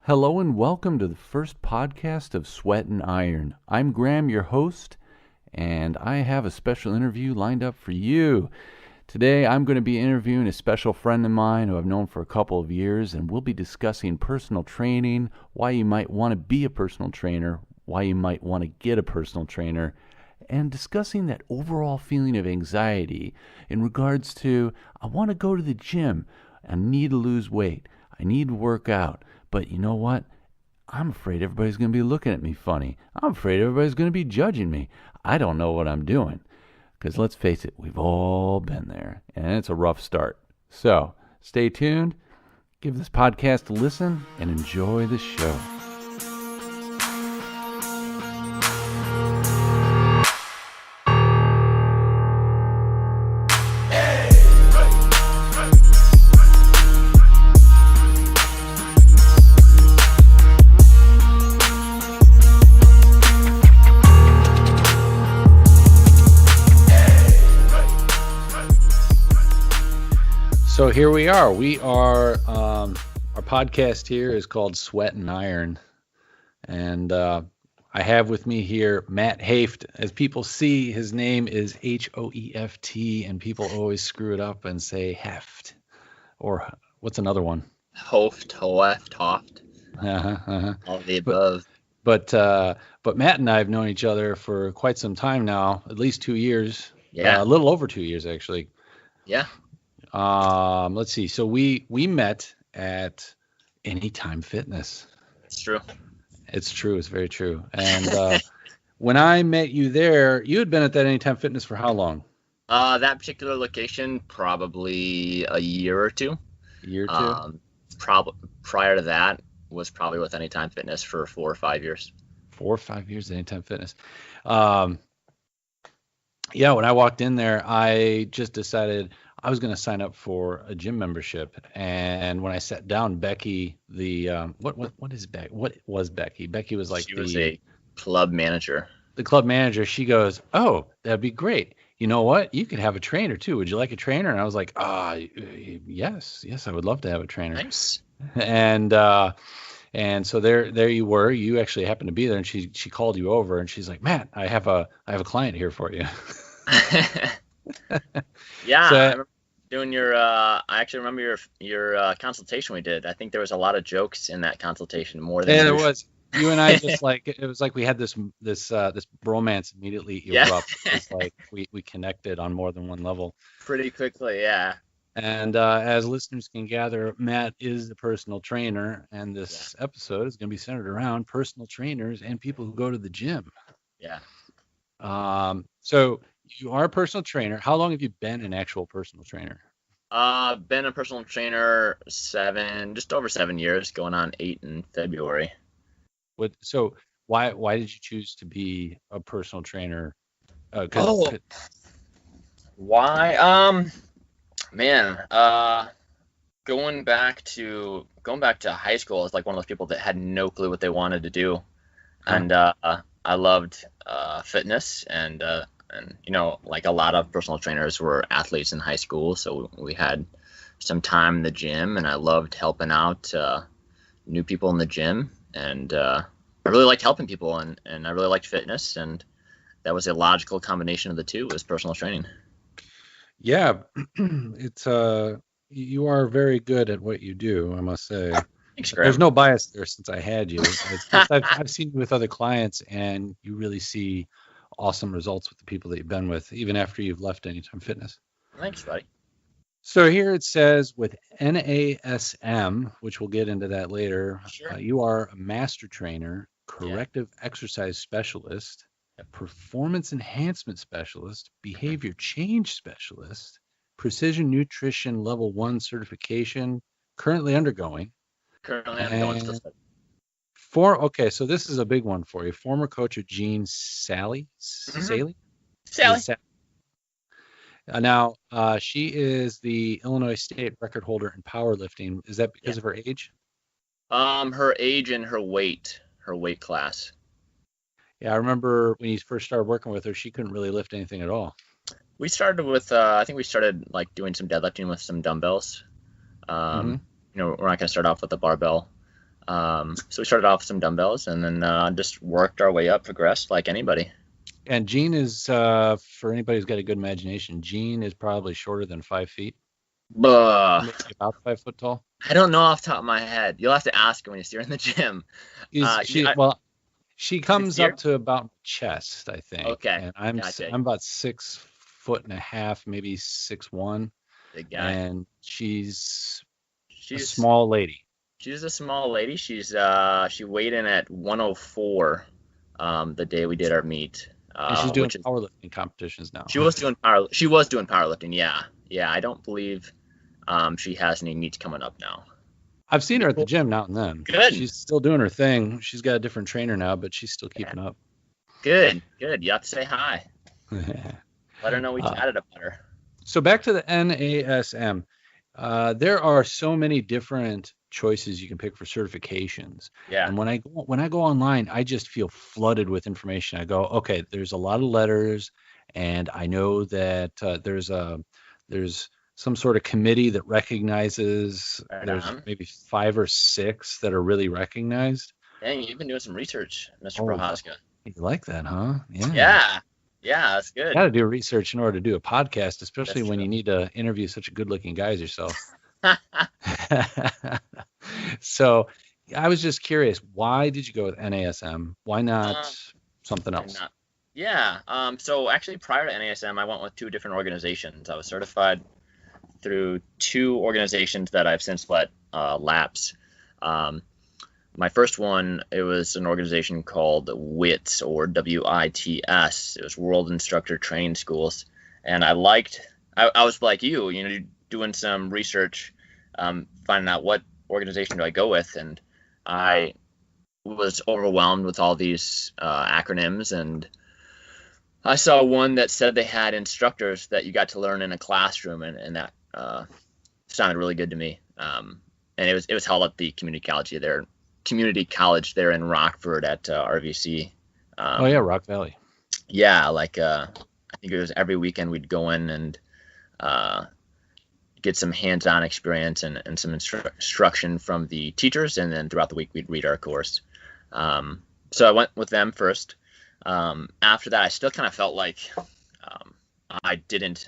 Hello and welcome to the first podcast of Sweat and Iron. I'm Graham, your host, and I have a special interview lined up for you. Today I'm going to be interviewing a special friend of mine who I've known for a couple of years, and we'll be discussing personal training, why you might want to be a personal trainer, why you might want to get a personal trainer, and discussing that overall feeling of anxiety in regards to, I want to go to the gym, I need to lose weight, I need to work out. But you know what? I'm afraid everybody's going to be looking at me funny. I'm afraid everybody's going to be judging me. I don't know what I'm doing. Because let's face it, we've all been there. And it's a rough start. So stay tuned, give this podcast a listen, and enjoy the show. So here we are. Our podcast here is called Sweat and Iron. And I have with me here Matt Hoeft. As people see, his name is Hoeft, and people always screw it up and say Heft. Or what's another one? Hoeft. All the above. But Matt and I have known each other for quite some time now, at least 2 years. Yeah. A little over 2 years, actually. Yeah. Let's see. So we met at Anytime Fitness. It's true. It's true. It's very true. And when I met you there, you had been at that Anytime Fitness for how long? That particular location, probably a year or two. A year or two? Prior to that was probably with Anytime Fitness for 4 or 5 years. 4 or 5 years at Anytime Fitness. Yeah, when I walked in there, I just decided I was going to sign up for a gym membership. And when I sat down, Becky, what was Becky? Becky was like she was a club manager. The club manager. She goes, "Oh, that'd be great. You know what? You could have a trainer too. Would you like a trainer?" And I was like, yes, I would love to have a trainer." Nice. And so there you were. You actually happened to be there, and she called you over, and she's like, "Matt, I have a client here for you." Yeah, so, I remember doing your. I actually remember your consultation we did. I think there was a lot of jokes in that consultation, more than there was. You and I just like it was like we had this bromance immediately erupt. Yeah. It's like we connected on more than one level. Pretty quickly, yeah. And as listeners can gather, Matt is the personal trainer, and this episode is going to be centered around personal trainers and people who go to the gym. Yeah. So you are a personal trainer. How long have you been an actual personal trainer? Been a personal trainer just over 7 years, going on 8 in February. So why did you choose to be a personal trainer? Why? Man, going back to high school, I was like one of those people that had no clue what they wanted to do, and I loved fitness, and you know, like a lot of personal trainers were athletes in high school, so we had some time in the gym, and I loved helping out new people in the gym, and I really liked helping people, and I really liked fitness, and that was a logical combination of the two, was personal training. Yeah, it's you are very good at what you do, I must say. Thanks, Graham. There's no bias there since I had you. I've seen you with other clients, and you really see awesome results with the people that you've been with, even after you've left Anytime Fitness. Thanks, buddy. So here it says with NASM, which we'll get into that later, sure. You are a master trainer, corrective exercise specialist, a performance enhancement specialist, behavior change specialist, precision nutrition level 1 certification, currently undergoing. Okay, so this is a big one for you. Former coach of Jean Sally. Sally. Now, she is the Illinois State record holder in powerlifting. Is that because of her age? Her age and her weight class. Yeah, I remember when you first started working with her, she couldn't really lift anything at all. We started with, I think we started like doing some deadlifting with some dumbbells. You know, we're not going to start off with a barbell. So we started off with some dumbbells and then just worked our way up, progressed like anybody. And Gene is, for anybody who's got a good imagination, Gene is probably shorter than 5 feet, But maybe about 5 foot tall. I don't know off the top of my head. You'll have to ask her when you see her in the gym. Is she, I, well, she this comes up year? to about chest, I think, Okay, and gotcha. I'm about 6 foot and a half, maybe 6'1", Big guy. and she's a She's small lady. she's a small lady. She weighed in at 104 the day we did our meet, And she's doing which is powerlifting competitions now. she was doing powerlifting. Yeah, yeah. I don't believe she has any meets coming up now. I've seen her at the gym now and then. Good. She's still doing her thing. She's got a different trainer now, but she's still Yeah. keeping up. Good. You have to say hi. Let her know we chatted about her. So back to the NASM. There are so many different choices you can pick for certifications. Yeah. And when I go online, I just feel flooded with information. I go, okay, there's a lot of letters, and I know that there's some sort of committee that recognizes. Right There's on. maybe 5 or 6 that are really recognized. Dang, you've been doing some research, Mr. Oh, Prohaska. you like that, huh? Yeah. Yeah, that's good. Got to do research in order to do a podcast, especially That's when true. you need to interview such a good-looking guy as yourself. So I was just curious, why did you go with NASM? Why not something else? Yeah. So actually, prior to NASM, I went with 2 different organizations. I was certified through 2 organizations that I've since let lapse. My first one, it was an organization called WITS, or WITS. It was World Instructor Training Schools, and I was like you, doing some research, finding out what organization do I go with, and I was overwhelmed with all these acronyms, and I saw one that said they had instructors that you got to learn in a classroom, and that sounded really good to me. And it was held at the community college there in Rockford at RVC. Oh yeah, Rock Valley. Yeah, like I think it was every weekend we'd go in and get some hands-on experience and some instruction from the teachers, and then throughout the week we'd read our course. So I went with them first. After that, I still kind of felt like I didn't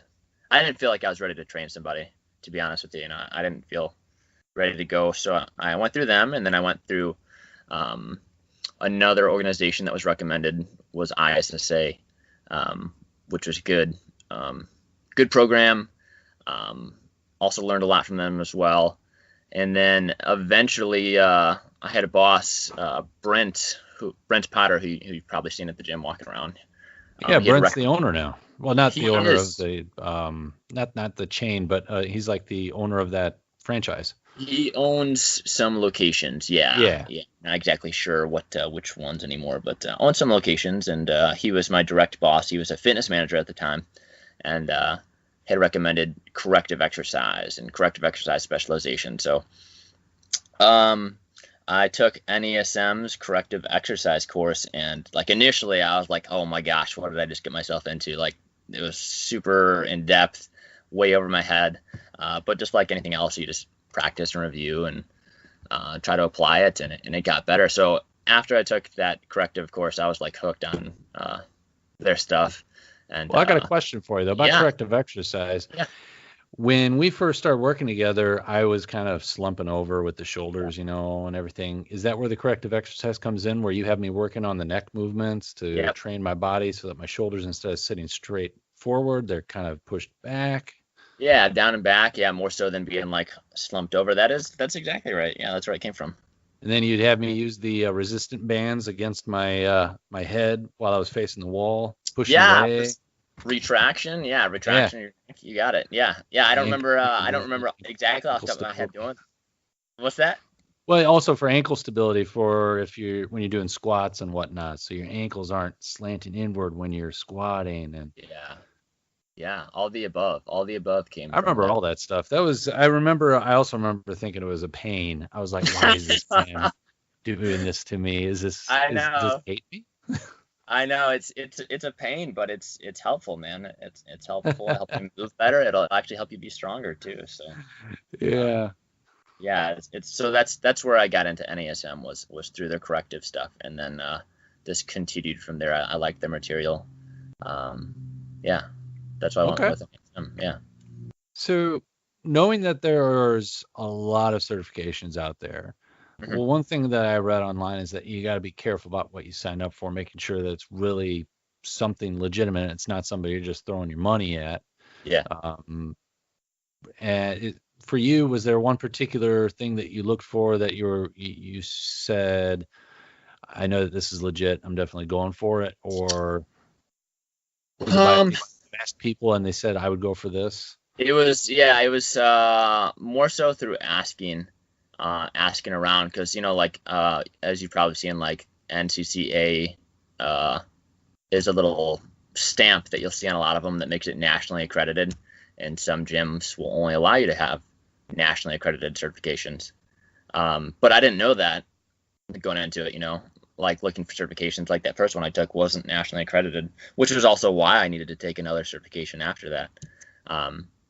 feel like I was ready to train somebody, to be honest with you. I didn't feel ready to go. So I went through them, and then I went through another organization that was recommended, was ISSA, which was good. Good program. Also learned a lot from them as well. And then eventually I had a boss, Brent Potter, who you've probably seen at the gym walking around. Yeah, Brent's the owner now. Well, not He the owner of is. the not the chain, but he's like the owner of that franchise. He owns some locations. Yeah. Yeah. Not exactly sure which ones anymore, but owns some locations. And he was my direct boss. He was a fitness manager at the time, and had recommended corrective exercise and corrective exercise specialization. So I took NESM's corrective exercise course, and like initially I was like, oh my gosh, what did I just get myself into? Like, it was super in depth, way over my head. But just like anything else, you just practice and review and try to apply it, and it got better. So after I took that corrective course, I was like hooked on their stuff. And Well, I got a question for you though about yeah. corrective exercise. Yeah. When we first started working together, I was kind of slumping over with the shoulders, and everything. Is that where the corrective exercise comes in, where you have me working on the neck movements to train my body so that my shoulders, instead of sitting straight forward, they're kind of pushed back? Yeah, down and back. Yeah, more so than being like slumped over. That's exactly right. Yeah, that's where it came from. And then you'd have me use the resistant bands against my my head while I was facing the wall, pushing away. Retraction. Yeah, retraction. Yeah. You got it. Yeah. I don't remember. I don't remember exactly off the top of my head doing. What's that? Well, also for ankle stability, for when you're doing squats and whatnot, so your ankles aren't slanting inward when you're squatting. And yeah, all the above came. I remember all that stuff. I also remember thinking it was a pain. I was like, why is this man doing this to me? Does this hate me? I know it's a pain, but it's helpful, man. It's helpful. It'll help you move better. It'll actually help you be stronger too. So yeah. Yeah, it's so that's where I got into NASM was through their corrective stuff, and then this continued from there. I liked their material. Um, yeah, that's why I went Okay. with NASM. Yeah. So knowing that there's a lot of certifications out there, Hmm. well, one thing that I read online is that you got to be careful about what you sign up for, making sure that it's really something legitimate. It's not somebody you're just throwing your money at. Yeah. Um, and for you, was there one particular thing that you looked for that you said, I know that this is legit, I'm definitely going for it? Or was it by Um, you asked people and they said I would go for this? it was more so through asking around because like as you've probably seen, like NCCA uh is a little stamp that you'll see on a lot of them that makes it nationally accredited, and some gyms will only allow you to have nationally accredited certifications. But I didn't know that going into it, like looking for certifications. Like that first one I took wasn't nationally accredited, which was also why I needed to take another certification after that.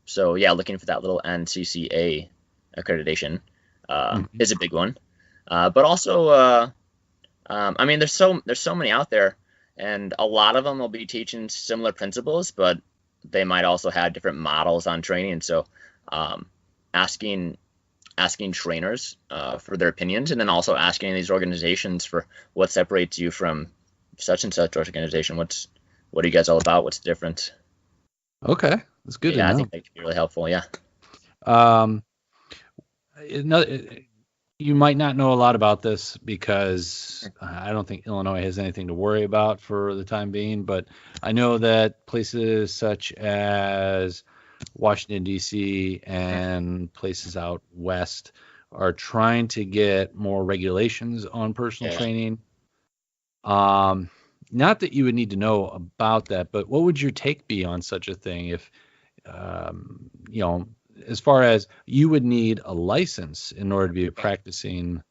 So yeah, looking for that little NCCA accreditation Mhm. is a big one. But also, I mean, there's so many out there, and a lot of them will be teaching similar principles, but they might also have different models on training. So, um, asking asking trainers for their opinions, and then also asking these organizations for what separates you from such and such organization. What are you guys all about? What's the difference? Okay, that's good to Yeah, I know. think that could be really helpful. Yeah. Um, no, you might not know a lot about this because I don't think Illinois has anything to worry about for the time being, but I know that places such as Washington, D.C., and places out west are trying to get more regulations on personal Yeah. training. Um, Not that you would need to know about that, but what would your take be on such a thing if, you know, as far as you would need a license in order to be a practicing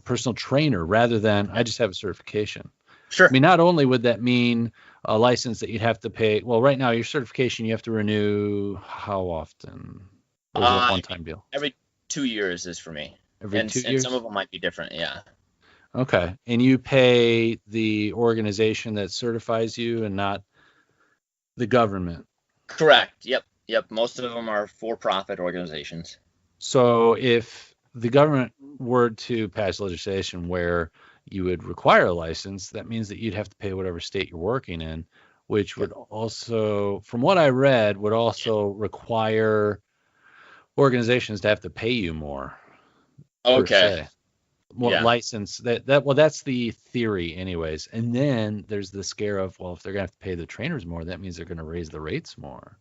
personal trainer rather than I just have a certification. I Sure. mean, not only would that mean a license that you'd have to pay, well, right now your certification you have to renew how often? Or is it a Uh, one-time deal? every 2 years is for me, Every and two some of years? them might be different. Yeah. Okay. And you pay the organization that certifies you and not the government. Correct. Yep. Yep. Most of them are for-profit organizations. So if the government were to pass legislation where you would require a license, that means that you'd have to pay whatever state you're working in, which Yep. would also, from what I read, would also require organizations to have to pay you more per Okay. se. More Yeah. license that well, that's the theory anyways. And then there's the scare of, well, if they're gonna have to pay the trainers more, that means they're gonna raise the rates more.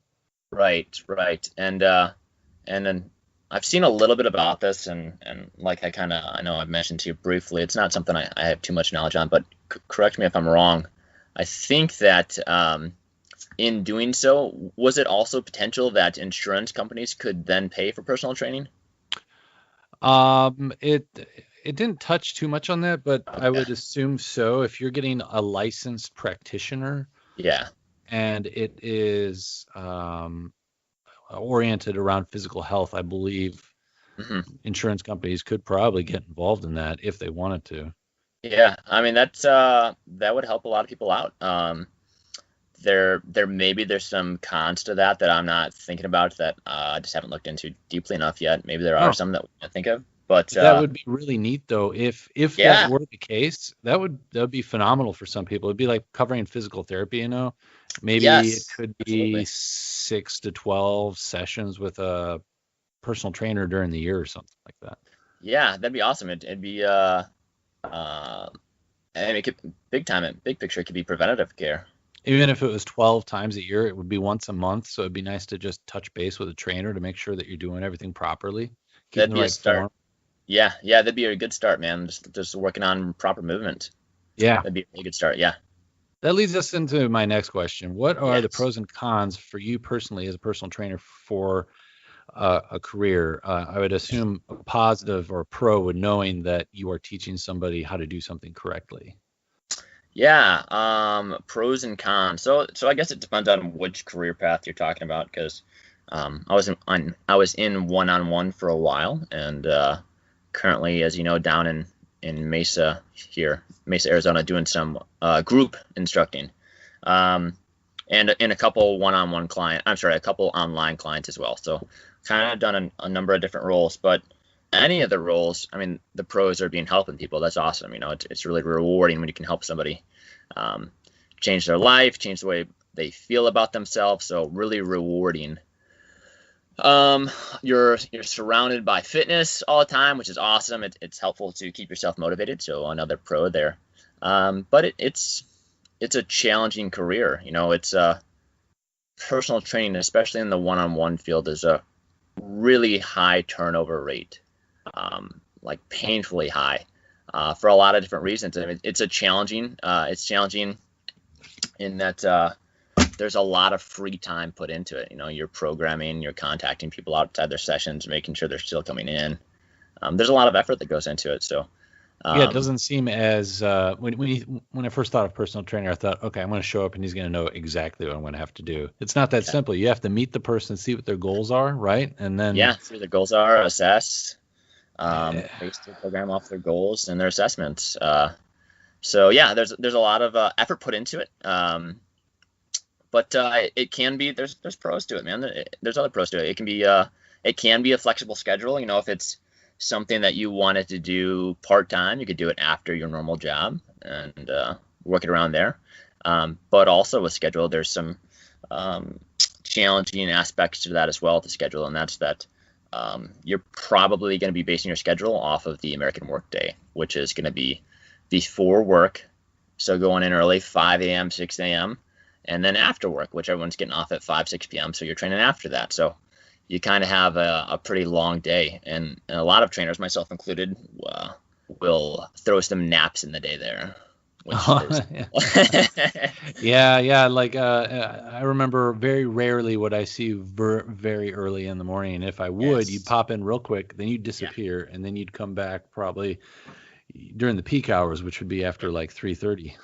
Right. Right. And then I've seen a little bit about this, and like I know I've mentioned to you briefly. It's not something I have too much knowledge on, but correct me if I'm wrong. I think that in doing so, was it also potential that insurance companies could then pay for personal training? It didn't touch too much on that, but I Okay. would assume so. If you're getting a licensed practitioner Yeah. and it is oriented around physical health, I believe Hmm. insurance companies could probably get involved in that if they wanted to. Yeah. I mean, that would help a lot of people out. There maybe there's some cons to that I'm not thinking about that I just haven't looked into deeply enough yet. Maybe there are Oh, some that we can't think of, but that would be really neat though. If that yeah, were the case, that would be phenomenal for some people. It'd be like covering physical therapy, you know. Maybe it yes, could be absolutely, 6 to 12 sessions with a personal trainer during the year or something like that. yeah, that'd be awesome. It'd be uh, and it could big time, big picture, it could be preventative care. Even if it was 12 times a year, it would be once a month. So it'd be nice to just touch base with a trainer to make sure that you're doing everything properly, keeping That'd the be a right start. form. Yeah, yeah, that'd be a good start, man. Just working on proper movement. Yeah. That'd be a really good start. Yeah. That leads us into my next question. What are the Yes. pros and cons for you personally as a personal trainer for a career? I would assume a positive or a pro would knowing that you are teaching somebody how to do something correctly. Yeah, pros and cons. So I guess it depends on which career path you're talking about, because I was in one-on-one for a while, and currently, as you know, down in Mesa, Arizona, doing some group instructing, um, and in a couple a couple online clients as well. So kind of done a number of different roles, but any of the roles, I mean, the pros are being helping people. That's awesome. You know, it's really rewarding when you can help somebody um, change their life, change the way they feel about themselves. So really rewarding. You're surrounded by fitness all the time, which is awesome. It's helpful to keep yourself motivated. So another pro there. But it's a challenging career. You know, it's personal training, especially in the one-on-one field, is a really high turnover rate, like painfully high, for a lot of different reasons. I mean, it's challenging in that there's a lot of free time put into it. You know, you're programming, you're contacting people outside their sessions, making sure they're still coming in. There's a lot of effort that goes into it. So yeah, it doesn't seem as when I first thought of personal trainer, I thought, okay, I'm going to show up and he's going to know exactly what I'm going to have to do. It's not that simple. You have to meet the person, see what their goals are, right? And then see what their goals are, assess, base their program off their goals and their assessments. So yeah, there's a lot of effort put into it. But it can be there's pros to it, man. There's other pros to it. It can be a flexible schedule. You know, if it's something that you wanted to do part-time, you could do it after your normal job and work it around there. But also with schedule, there's some challenging aspects to that as well, to schedule, and that's that you're probably going to be basing your schedule off of the American workday, which is going to be before work, so going in early, 5 a.m., 6 a.m., and then after work, which everyone's getting off at 5, 6 p.m., so you're training after that. So you kind of have a pretty long day, and a lot of trainers, myself included, will throw some naps in the day there. Yeah. Like I remember very rarely would I see you very early in the morning. And if I would, you'd pop in real quick, then you'd disappear, and then you'd come back probably during the peak hours, which would be after like 3:30.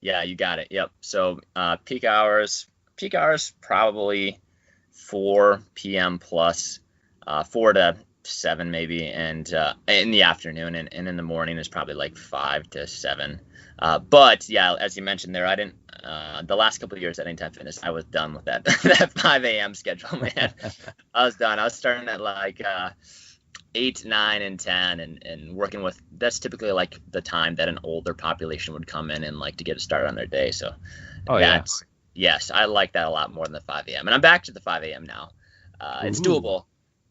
Yeah, you got it. Yep. So peak hours probably 4 p.m. plus, 4 to 7 maybe, and in the afternoon, and in the morning is probably like 5 to 7. But yeah, as you mentioned there, I didn't. The last couple of years at Anytime Fitness, I was done with that that 5 a.m. schedule, man. I was done. I was starting at like 8, 9, and 10, and working with. That's typically like the time that an older population would come in and like to get a start on their day. So yes, I like that a lot more than the 5 a.m. And I'm back to the 5 a.m. now. It's doable,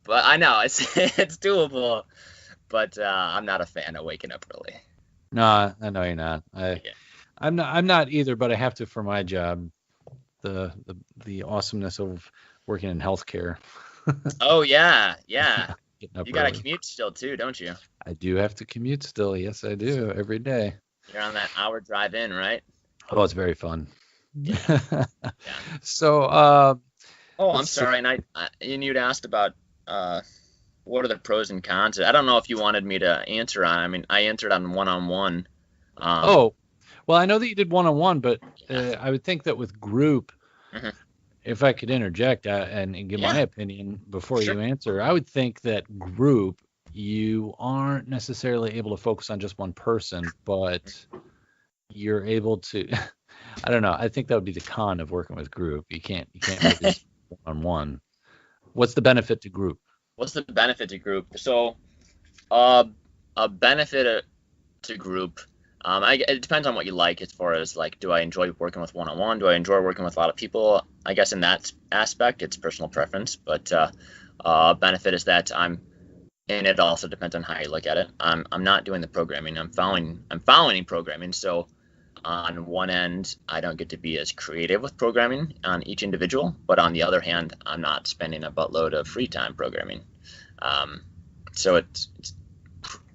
but I know it's doable, but I'm not a fan of waking up early. No, I know you're not. I'm not either, but I have to for my job. The awesomeness of working in healthcare. Oh yeah. You got to early. commute still too, don't you? I do have to commute still. Yes, I do every day. You're on that hour drive in, right? Oh, it's very fun. Yeah. So, I'm sorry, and you'd asked about what are the pros and cons. I don't know if you wanted me to answer on. I mean, I answered on one-on-one. Well, I know that you did one-on-one, but I would think that with group, if I could interject and give my opinion before you answer, I would think that group, you aren't necessarily able to focus on just one person, but you're able to. I don't know. I think that would be the con of working with group. You can't really just one-on-one. What's the benefit to group? So, a benefit to group. It depends on what you like as far as like, do I enjoy working with one-on-one? Do I enjoy working with a lot of people? I guess in that aspect, it's personal preference. But benefit is that and it also depends on how you look at it. I'm not doing the programming. I'm following programming. So on one end, I don't get to be as creative with programming on each individual, but on the other hand, I'm not spending a buttload of free time programming. So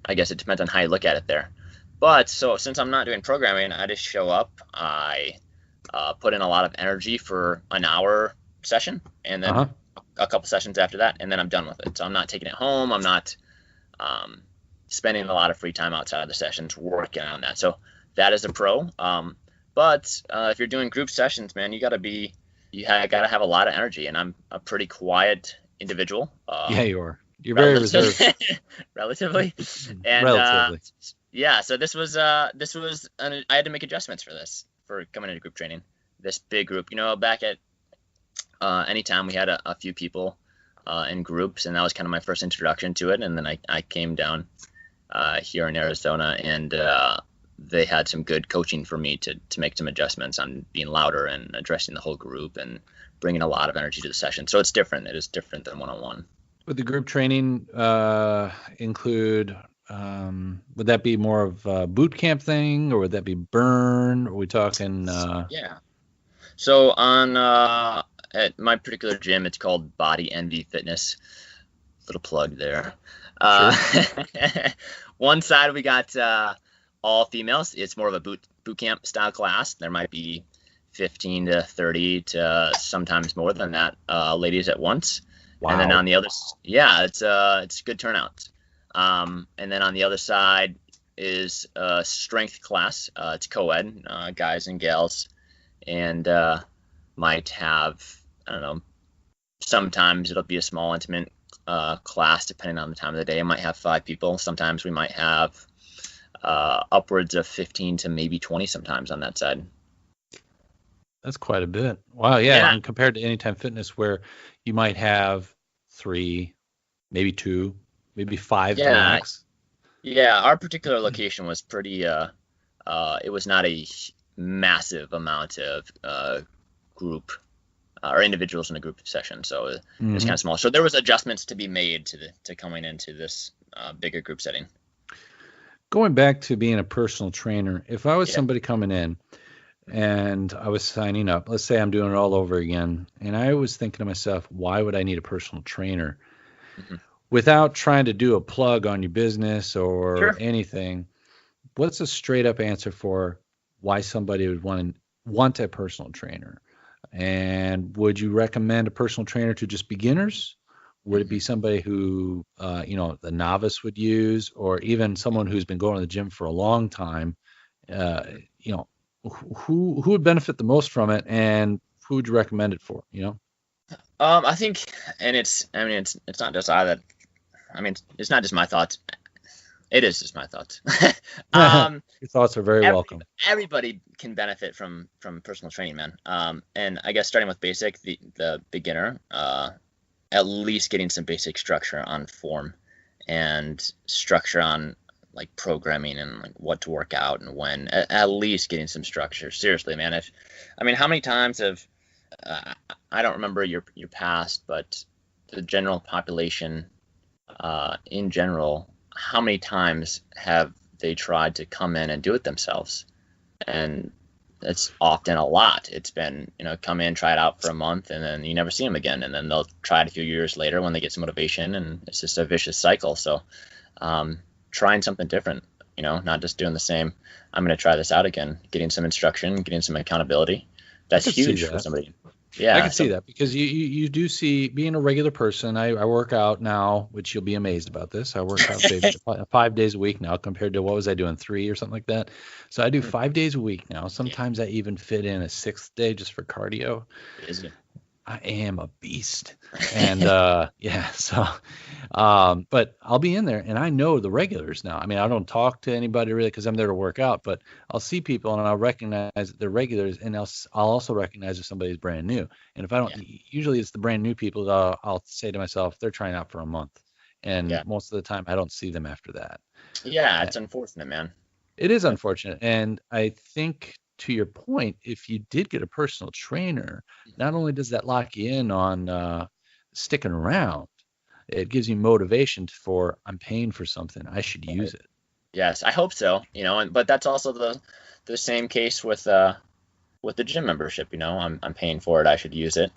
I guess it depends on how you look at it there. But so since I'm not doing programming, I just show up. I put in a lot of energy for an hour session, and then a couple sessions after that, and then I'm done with it. So I'm not taking it home. I'm not spending a lot of free time outside of the sessions working on that. So that is a pro. But if you're doing group sessions, man, you got to be got to have a lot of energy, and I'm a pretty quiet individual. Yeah, you are. You're very reserved. Relatively. And relatively. So this was I had to make adjustments for coming into group training. This big group, back at anytime we had a few people in groups, and that was kind of my first introduction to it. And then I came down here in Arizona, and they had some good coaching for me to make some adjustments on being louder and addressing the whole group and bringing a lot of energy to the session. So it's different. It is different than one-on-one. Would the group training include, would that be more of a boot camp thing, or would that be burn? Are we talking? Yeah. So at my particular gym, it's called Body Envy Fitness. Little plug there. Sure. One side we got all females. It's more of a boot camp style class. There might be 15 to 30 to sometimes more than that ladies at once. Wow. And then on the other, it's a good turnout. And then on the other side is a strength class. It's co-ed, guys and gals, and might have, I don't know, sometimes it'll be a small intimate class depending on the time of the day. It might have 5 people. Sometimes we might have upwards of 15 to maybe 20 sometimes on that side. That's quite a bit. Wow, yeah. And compared to Anytime Fitness, where you might have 3, maybe 2, maybe 5 max. Yeah, our particular location was pretty. It was not a massive amount of group or individuals in a group session, so it was kind of small. So there was adjustments to be made to coming into this bigger group setting. Going back to being a personal trainer, if I was somebody coming in and I was signing up, let's say I'm doing it all over again, and I was thinking to myself, why would I need a personal trainer? Mm-hmm. Without trying to do a plug on your business or anything, what's a straight up answer for why somebody would want a personal trainer? And would you recommend a personal trainer to just beginners? Would it be somebody who, the novice would use, or even someone who's been going to the gym for a long time? Who would benefit the most from it, and who would you recommend it for? I think, and it's not just it's not just my thoughts. It is just my thoughts. Your thoughts are very welcome. Everybody can benefit from personal training, man. And I guess starting with basic, the beginner, at least getting some basic structure on form and structure on like programming and like what to work out and when. At least getting some structure. Seriously, man. How many times have I don't remember your past, but the general population, in general, how many times have they tried to come in and do it themselves? And it's often a lot. It's been, come in, try it out for a month, and then you never see them again. And then they'll try it a few years later when they get some motivation, and it's just a vicious cycle. So trying something different, not just doing the same. I'm going to try this out again, getting some instruction, getting some accountability. That's huge for somebody. Yeah, I can see that, because you do see, being a regular person, I work out now, which you'll be amazed about this. I work out 5 days a week now, compared to what was I doing, 3 or something like that. So I do 5 days a week now. Sometimes I even fit in a 6th day just for cardio. Isn't it? I am a beast. And but I'll be in there and I know the regulars now. I don't talk to anybody really because I'm there to work out, but I'll see people and I'll recognize that they're regulars, and I'll also recognize if somebody's brand new. And if I don't, usually it's the brand new people that I'll say to myself, they're trying out for a month. And most of the time I don't see them after that. Yeah, it's unfortunate, man. It is unfortunate. And I think, to your point, if you did get a personal trainer, not only does that lock you in on sticking around, it gives you motivation for, I'm paying for something, I should use it. Yes, I hope so. But that's also the same case with the gym membership. I'm paying for it, I should use it.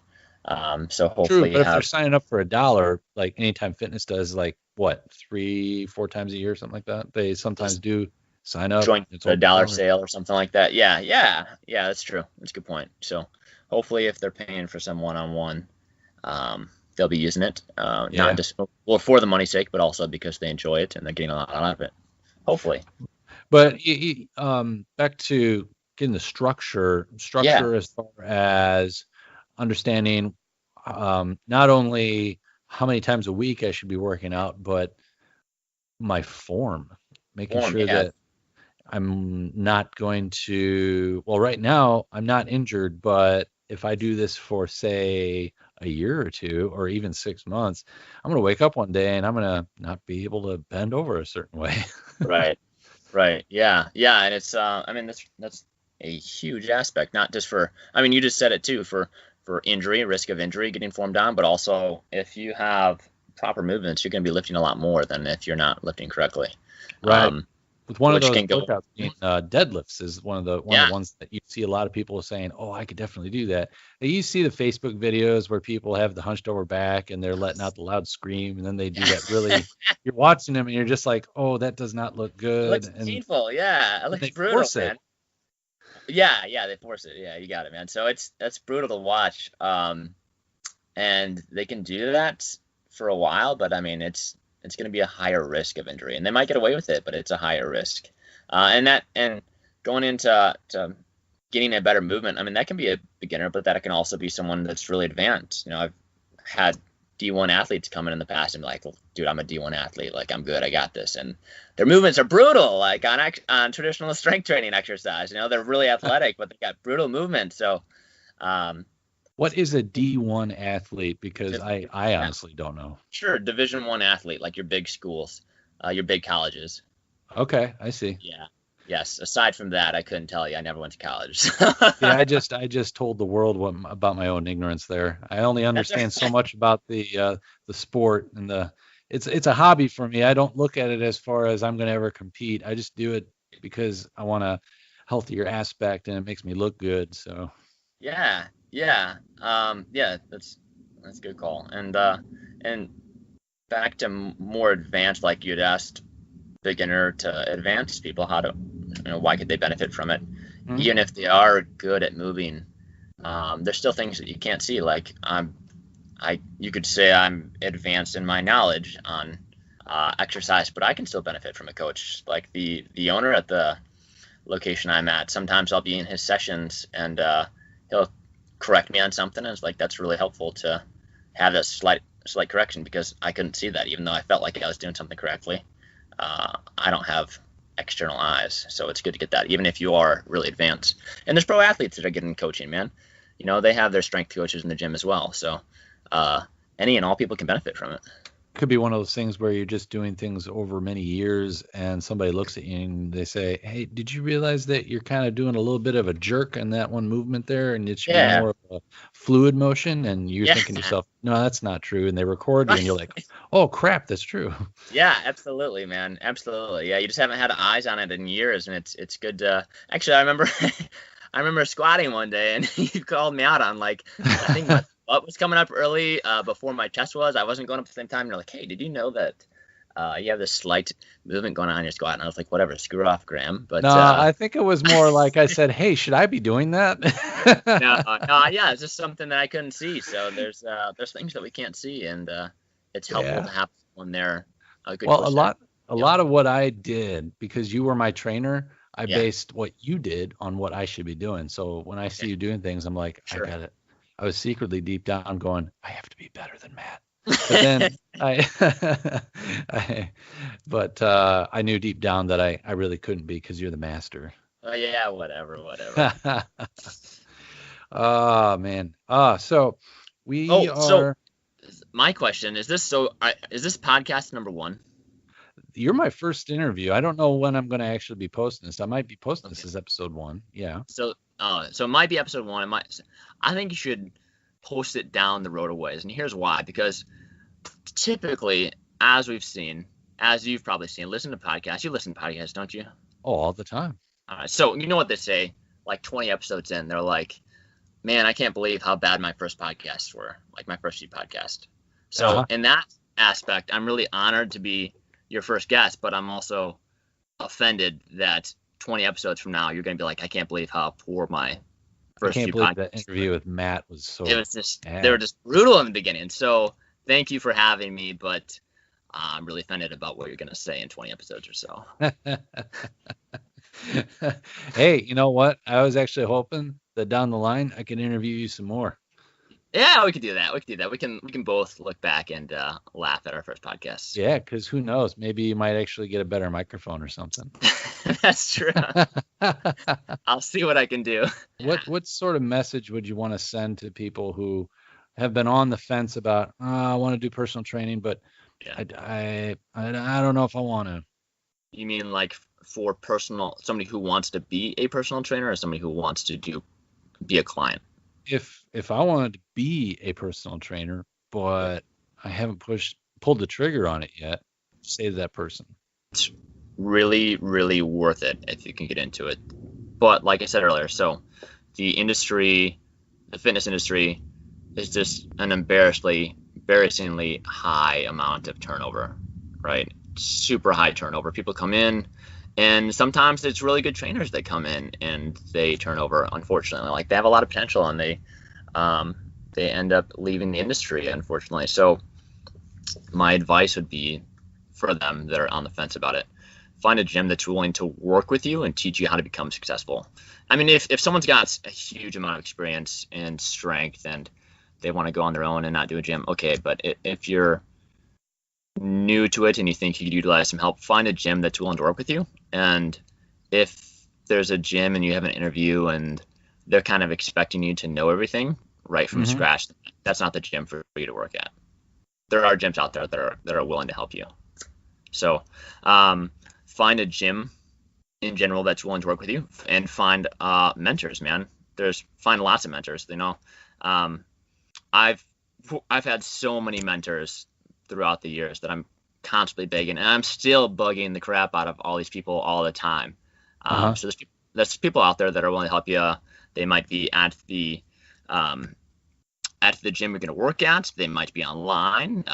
So hopefully, true. But if they're signing up for $1, like Anytime Fitness does, like what, 3-4 times a year, something like that, they sometimes do. Sign up, join a $1 sale or something like that. Yeah, that's true. That's a good point. So hopefully, if they're paying for some one-on-one, they'll be using it, not just for the money's sake, but also because they enjoy it and they're getting a lot out of it. Hopefully. But back to getting the structure as far as understanding not only how many times a week I should be working out, but my form, making sure Yeah. that I'm not going to, well, right now I'm not injured, but if I do this for, say, a year or two, or even 6 months, I'm going to wake up one day and I'm going to not be able to bend over a certain way. Right. Right. Yeah. Yeah. And it's, I mean, that's a huge aspect, not just for, I mean, you just said it too, for injury, risk of injury, getting form down, but also if you have proper movements, you're going to be lifting a lot more than if you're not lifting correctly. Right. With one of Which those can go, workouts, deadlifts is one of the yeah, ones that you see a lot of people saying, "Oh, I could definitely do that." And you see the Facebook videos where people have the hunched over back and they're letting out the loud scream, and then they do that really. You're watching them and you're just like, "Oh, that does not look it good," looks and painful. Yeah. It then looks they brutal, force it. man. Yeah. Yeah. They force it. Yeah. You got it, man. So that's brutal to watch. And they can do that for a while, but I mean, it's going to be a higher risk of injury, and they might get away with it, but it's a higher risk. And going into getting a better movement, I mean, that can be a beginner, but that can also be someone that's really advanced. You know, I've had D1 athletes come in the past and be like, dude, I'm a D1 athlete, like I'm good, I got this, and their movements are brutal, like on traditional strength training exercise. You know, they're really athletic, but they got brutal movement. So. What is a D1 athlete? Because I honestly don't know. Sure, Division 1 athlete, like your big schools, your big colleges. Okay, I see. Yeah. Yes. Aside from that, I couldn't tell you. I never went to college. Yeah, I just told the world about my own ignorance there. I only understand so much about the sport and it's a hobby for me. I don't look at it as far as I'm going to ever compete. I just do it because I want a healthier aspect and it makes me look good. So Yeah. Yeah. Yeah. That's a good call. And back to more advanced, like you'd asked beginner to advanced people, why could they benefit from it? Even if they are good at moving, there's still things that you can't see. Like you could say I'm advanced in my knowledge on exercise, but I can still benefit from a coach. Like the owner at the location I'm at, sometimes I'll be in his sessions and he'll correct me on something, and it's like that's really helpful to have that slight correction because I couldn't see that, even though I felt like I was doing something correctly. I don't have external eyes, so it's good to get that, even if you are really advanced. And there's pro athletes that are getting coaching, man. You know, they have their strength coaches in the gym as well. So any and all people can benefit from it. could be one of those things where you're just doing things over many years and somebody looks at you and they say, "Hey, did you realize that you're kind of doing a little bit of a jerk in that one movement there and it should be more of a fluid motion?" And you're thinking to yourself, "No, that's not true." And they record you and you're like, "Oh crap, that's true." Yeah, absolutely, man. Absolutely. Yeah, you just haven't had eyes on it in years, and it's good to actually I remember I remember squatting one day and you called me out on like I think my butt was coming up early before my chest was. I wasn't going up at the same time. And you're like, "Hey, did you know that you have this slight movement going on in your squat?" And I was like, "Whatever, screw off, Graham." But No, I think it was more like I said, "Hey, should I be doing that?" no, yeah, it's just something that I couldn't see. So there's things that we can't see, and it's helpful to have someone there. A good Well, coach a lot of what I did, because you were my trainer, I Yeah. based what you did on what I should be doing. So when I see you doing things, I'm like, I Sure. got it. I was secretly deep down going, I have to be better than Matt. But then I knew deep down that I really couldn't be because you're the master. Yeah, whatever. Oh man. So we So are. my question is this: is this podcast number 1? You're my first interview. I don't know when I'm going to actually be posting this. I might be posting this as episode 1. Yeah. So it might be episode 1. I think you should post it down the road a ways, and here's why: because typically, as we've seen, as you've probably seen, listen to podcasts. You listen to podcasts, don't you? Oh, all the time. So you know what they say? Like 20 episodes in, they're like, "Man, I can't believe how bad my first podcasts were. Like my first few podcasts." So in that aspect, I'm really honored to be your first guest, but I'm also offended that 20 episodes from now, you're going to be like, "I can't believe how poor my first few podcasts were." That interview with Matt was so. It was just they were just brutal in the beginning. So thank you for having me, but I'm really offended about what you're going to say in 20 episodes or so. Hey, you know what? I was actually hoping that down the line I could interview you some more. Yeah, we could do that. We can both look back and laugh at our first podcast. Yeah, because who knows? Maybe you might actually get a better microphone or something. That's true. I'll see what I can do. What sort of message would you want to send to people who have been on the fence about, I want to do personal training, but Yeah. I don't know if I want to. You mean like for somebody who wants to be a personal trainer, or somebody who wants to be a client? If I wanted to be a personal trainer, but I haven't pulled the trigger on it yet, say to that person. It's really, really worth it if you can get into it. But like I said earlier, so the fitness industry is just an embarrassingly high amount of turnover, right? Super high turnover. People come in, and sometimes it's really good trainers that come in and they turn over, unfortunately. Like, they have a lot of potential, and they end up leaving the industry, unfortunately. So my advice would be for them that are on the fence about it, find a gym that's willing to work with you and teach you how to become successful. I mean, if someone's got a huge amount of experience and strength and they want to go on their own and not do a gym, okay. But if you're new to it and you think you could utilize some help, find a gym that's willing to work with you. And if there's a gym and you have an interview and they're kind of expecting you to know everything right from scratch, that's not the gym for you to work at. There are gyms out there that are willing to help you. So find a gym in general that's willing to work with you, and find mentors, man. Find lots of mentors. You know, I've had so many mentors throughout the years that I'm constantly begging, and I'm still bugging the crap out of all these people all the time. So there's people out there that are willing to help you. They might be at the gym you're going to work at. They might be online.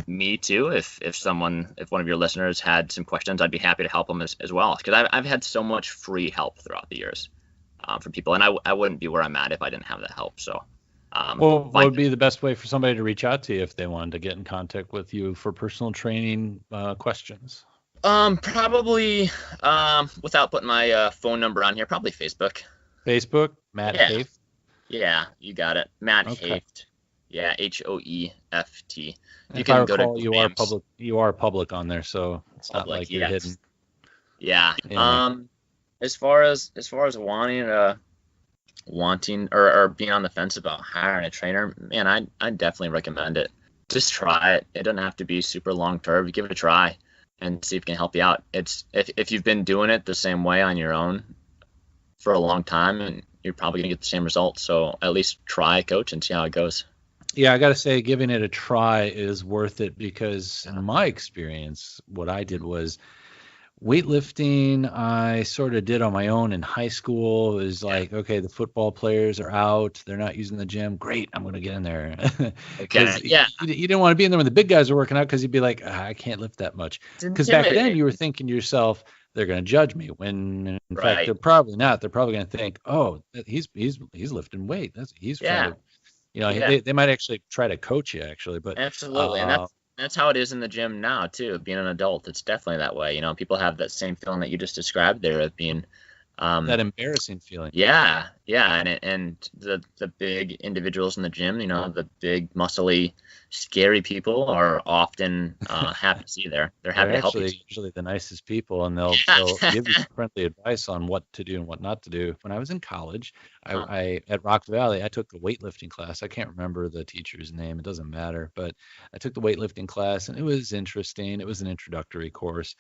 Me too. If one of your listeners had some questions, I'd be happy to help them as well. Because I've had so much free help throughout the years from people, and I wouldn't be where I'm at if I didn't have that help. So, what would be the best way for somebody to reach out to you if they wanted to get in contact with you for personal training questions? Probably without putting my phone number on here, probably Facebook. Facebook, Matt Hoeft. Yeah, you got it, Matt Hoeft. Yeah, Hoeft. You can go to you are public. You are public on there, so it's not like you're hidden. Yeah. As far as wanting or being on the fence about hiring a trainer, man, I definitely recommend it. Just try it. It doesn't have to be super long term. Give it a try and see if it can help you out. It's if you've been doing it the same way on your own for a long time, and you're probably gonna get the same results. So at least try, coach, and see how it goes. Yeah, I got to say, giving it a try is worth it, because in my experience, what I did was weightlifting. I sort of did on my own in high school. It was like, okay, the football players are out. They're not using the gym. Great, I'm going to get in there. Okay. Yeah. You didn't want to be in there when the big guys are working out, because you'd be like, I can't lift that much. Because back then you were thinking to yourself, they're going to judge me, when in fact they're probably not. They're probably going to think, oh, he's lifting weight. He's trying to. You know, they might actually try to coach you, actually. But absolutely, and that's how it is in the gym now too. Being an adult, it's definitely that way. You know, people have that same feeling that you just described there of being that embarrassing feeling. Yeah, and the big individuals in the gym, you know, the big, muscly, scary people are often happy to see you there. They're happy to help you. Usually the nicest people, and they'll give you friendly advice on what to do and what not to do. When I was in college, I at Rock Valley, I took the weightlifting class. I can't remember the teacher's name. It doesn't matter, but I took the weightlifting class, and it was interesting. It was an introductory course.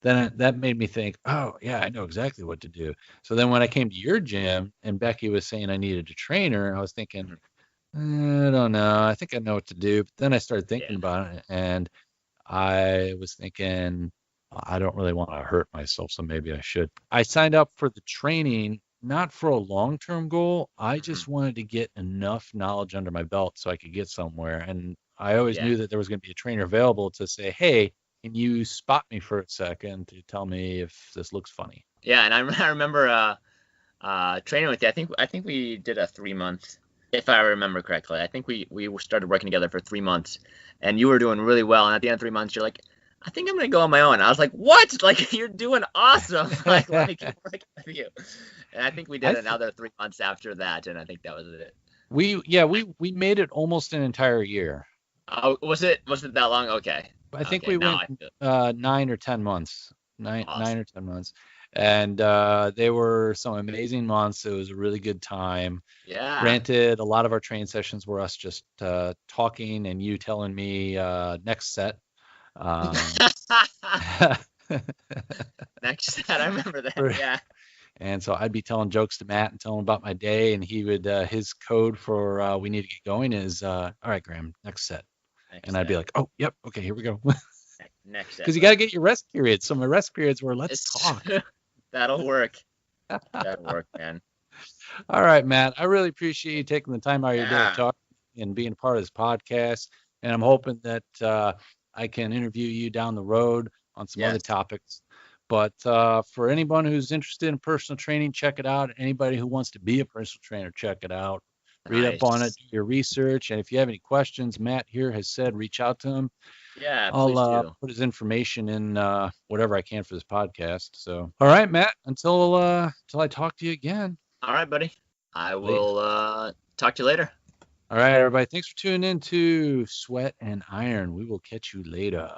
Then that made me think, oh, yeah, I know exactly what to do. So then when I came to your gym and Becky was saying I needed a trainer, I was thinking, I don't know. I think I know what to do. But then I started thinking about it, and I was thinking, I don't really want to hurt myself, so maybe I should. I signed up for the training, not for a long-term goal. I just wanted to get enough knowledge under my belt so I could get somewhere. And I always knew that there was going to be a trainer available to say, hey, can you spot me for a second to tell me if this looks funny? Yeah, and I remember training with you. I think we did a 3-month, if I remember correctly. I think we started working together for 3 months, and you were doing really well. And at the end of 3 months, you're like, I think I'm gonna go on my own. I was like, what? Like, you're doing awesome. Like keep working with you. And I think we did another 3 months after that, and I think that was it. We made it almost an entire year. Oh, was it that long? Okay. I think Okay, we now went I feel 9 or 10 months. Nine awesome. or 10 months. And they were some amazing months. It was a really good time. Yeah. Granted, a lot of our train sessions were us just talking and you telling me next set. Next set, I remember that. Yeah. And so I'd be telling jokes to Matt and telling him about my day, and he would his code for we need to get going is all right, Graham, next set. Next And I'd be set. like, oh, yep, okay, here we go. Next set. Because you got to get your rest periods. So my rest periods were let's talk. That'll work. That'll work, man. All right, Matt. I really appreciate you taking the time out of your day to Yeah. talk and being a part of this podcast. And I'm hoping that I can interview you down the road on some other Yes. topics. But for anyone who's interested in personal training, check it out. Anybody who wants to be a personal trainer, check it out. Read up on it, Nice. do your research. And if you have any questions, Matt here has said reach out to him. Yeah, please I'll do. put his information in whatever I can for this podcast. So, all right, Matt. Until I talk to you again. All right, buddy. I Later. will talk to you later. All right, everybody. Thanks for tuning in to Sweat and Iron. We will catch you later.